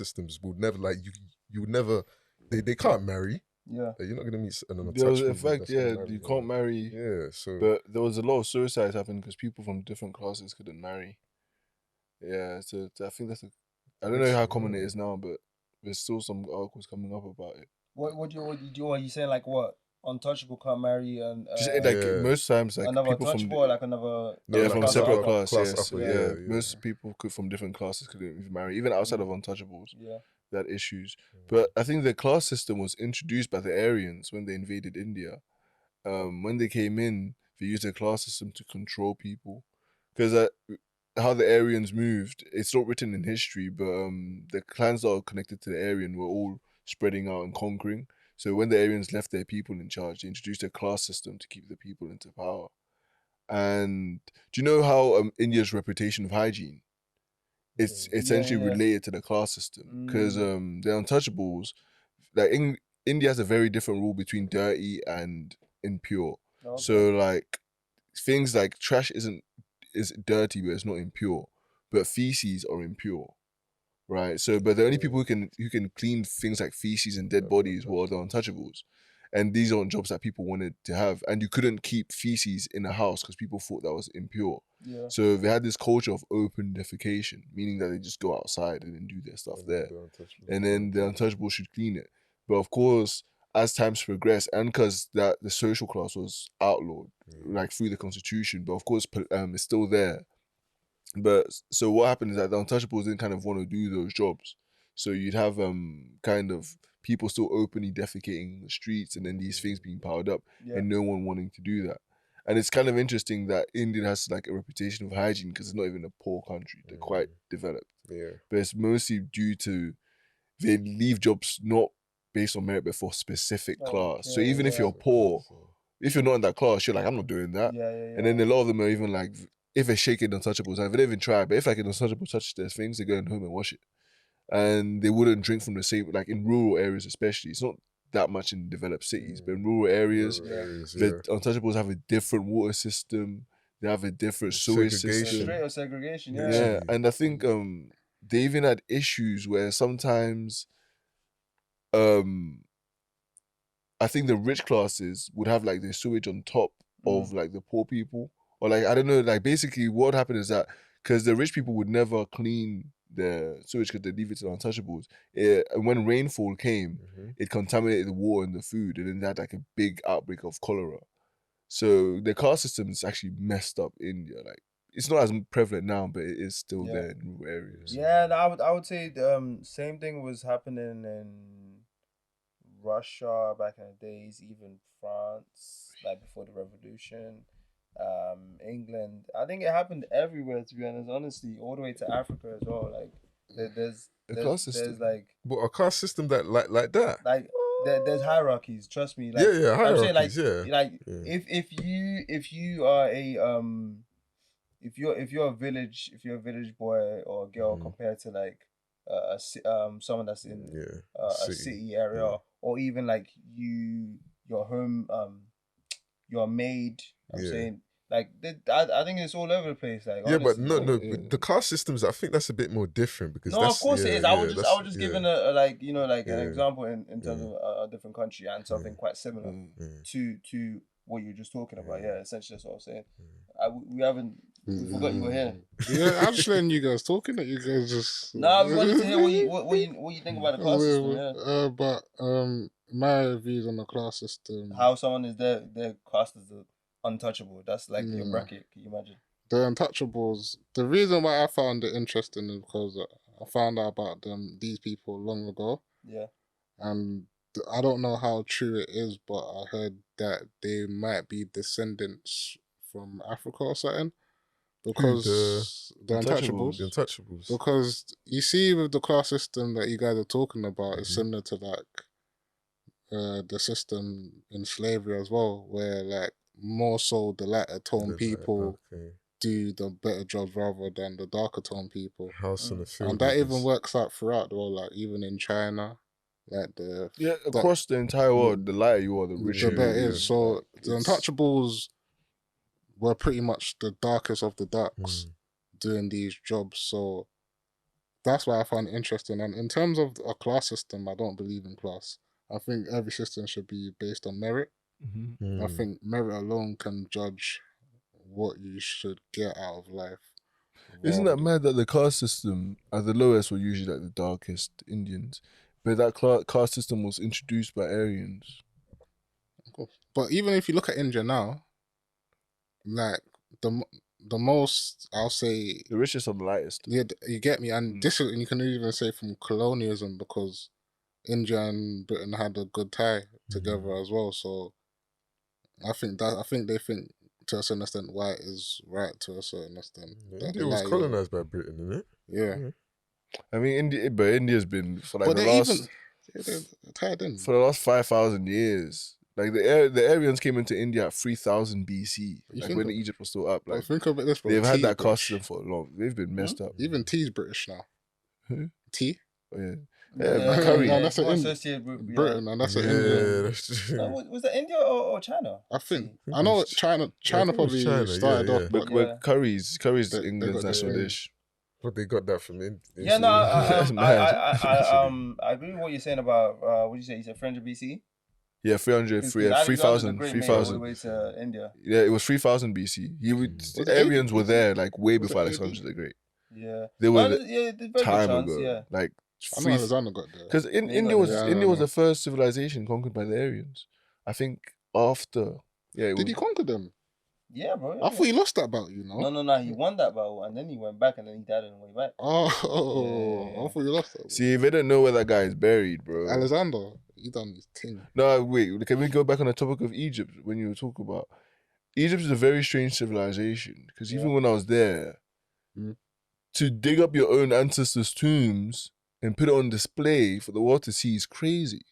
systems would never like you would never. They can't marry. Yeah. You're not gonna meet an There was, untouchable. in fact, that's gonna yeah, marry you can't marry. Yeah, so But there was a lot of suicides happening because people from different classes couldn't marry. Yeah, so I think that's I don't know how common it is now, but there's still some articles coming up about it. What do you are you saying like what? Untouchable can't marry and Just like most times, like another people from touchable, like another from a separate class. class Yes, upper, yeah. Most people from different classes couldn't even marry, even outside of untouchables. Yeah, they had issues. But I think the class system was introduced by the Aryans when they invaded India. When they came in, they used the class system to control people, because how the Aryans moved, it's not written in history, but the clans that are connected to the Aryan were all spreading out and conquering. So when the Aryans left their people in charge, they introduced a class system to keep the people into power. And do you know how India's reputation of hygiene? It's essentially related to the class system, because the untouchables, like India has a very different rule between dirty and impure. Okay. So like things like trash is dirty, but it's not impure. But feces are impure, right? So, but the only people who can clean things like feces and dead bodies were the untouchables, and these aren't jobs that people wanted to have. And you couldn't keep feces in a house because people thought that was impure. Yeah. So they had this culture of open defecation, meaning that they just go outside and then do their stuff there, and then the untouchables should clean it. But of course, as times progressed, and because the social class was outlawed, like through the constitution, but of course it's still there. But so what happened is that the untouchables didn't kind of want to do those jobs. So you'd have kind of people still openly defecating in the streets, and then these things being piled up, and no one wanting to do that. And it's kind of interesting that India has like a reputation of hygiene because it's not even a poor country. They're quite developed. Yeah. But it's mostly due to they leave jobs not based on merit, but for specific class. So even if you're poor, if you're not in that class, you're like, I'm not doing that. And then a lot of them are even like, if they're shaking untouchables, like, they don't even try, but if like an untouchable touches their things, they go home and wash it. And they wouldn't drink from the same, like in rural areas especially. It's not that much in developed cities, but in rural areres, the untouchables have a different water system. They have a different sewage system. Straight up segregation, yeah. And I think they even had issues where sometimes I think the rich classes would have like their sewage on top of like the poor people. Or like, I don't know, like basically what happened is that because the rich people would never clean the sewage because they leave it to the untouchables. And when rainfall came, it contaminated the water and the food, and then they had like a big outbreak of cholera. So the caste system is actually messed up in India. Like, it's not as prevalent now, but it is still there in rural areas. Yeah, and I would say same thing was happening in Russia back in the days, even France, like before the revolution. England. I think it happened everywhere, to be honest. Honestly, all the way to Africa as well. Like there's like a caste system that like that. Like there's hierarchies. Trust me. Like, hierarchies. I'm saying, like if you are a if you're a village boy or girl compared to like someone that's in a city area, or even like your home your maid. I'm saying, like, I think it's all over the place. Like, honestly, but the caste systems, I think that's a bit more different because of course it is. I was just giving a like, you know, like an example in terms of a different country and something quite similar to what you were just talking about. Yeah, essentially that's what I was saying. We forgot you were here. Yeah, I'm just letting you guys talking. That you guys just. Nah, we wanted to hear what you think about the class system. Yeah. But my views on the class system. How someone is their class as untouchable. That's like your bracket. Can you imagine? The untouchables. The reason why I found it interesting is because I found out about these people long ago. Yeah. And I don't know how true it is, but I heard that they might be descendants from Africa or something. Because the untouchables. Because you see, with the class system that you guys are talking about, it's similar to like the system in slavery as well, where like more so the lighter tone people do the better jobs rather than the darker tone people. House in the field. And that even works out throughout the world, like even in China. Like across the entire world, the lighter you are, the richer the better it is. So the untouchables were pretty much the darkest of the darks doing these jobs. So that's why I found it interesting. And in terms of a class system, I don't believe in class. I think every system should be based on merit. I think merit alone can judge what you should get out of life. Isn't that mad that the caste system at the lowest were usually like the darkest Indians, but that caste system was introduced by Aryans? But even if you look at India now, like the most, I'll say, the richest or the lightest. Yeah, you get me. And this is, and you can even say from colonialism, because India and Britain had a good tie together as well. So I think they think to a certain extent white is right to a certain extent. India was colonized by Britain, isn't it? Yeah. I mean, India's been for like the last tied in for the last 5,000 years. Like the Aryans came into India at 3000 BC, like when Egypt was still up. Like think of it this way, they've had that caste system for long. They've been messed up. Even tea's British now. Who? Tea? Oh, yeah. Curry. No, that's associated with Britain, and that's an Indian. Was that India or China? I think I know China probably started off, but curry's England's national dish. But they got that from India. Yeah, no, I agree with what you're saying about what you say. You said 300 BC. Yeah, 3,000. All the way to India. Yeah, it was 3,000 BC. The Aryans were there like way before Alexander the Great. Yeah, they were time ago. Yeah. Like I know Alexander got there because India was the first civilization conquered by the Aryans. I think after did he conquer them? Yeah, bro. Yeah. I thought he lost that battle. No. He won that battle and then he went back and then he died on the way back. I thought he lost that. See, they don't know where that guy is buried, bro. Alexander, he done his thing. No, wait. Can we go back on the topic of Egypt when you were talking about Egypt is a very strange civilization because even when I was there, to dig up your own ancestors' tombs and put it on display for the world to see is crazy.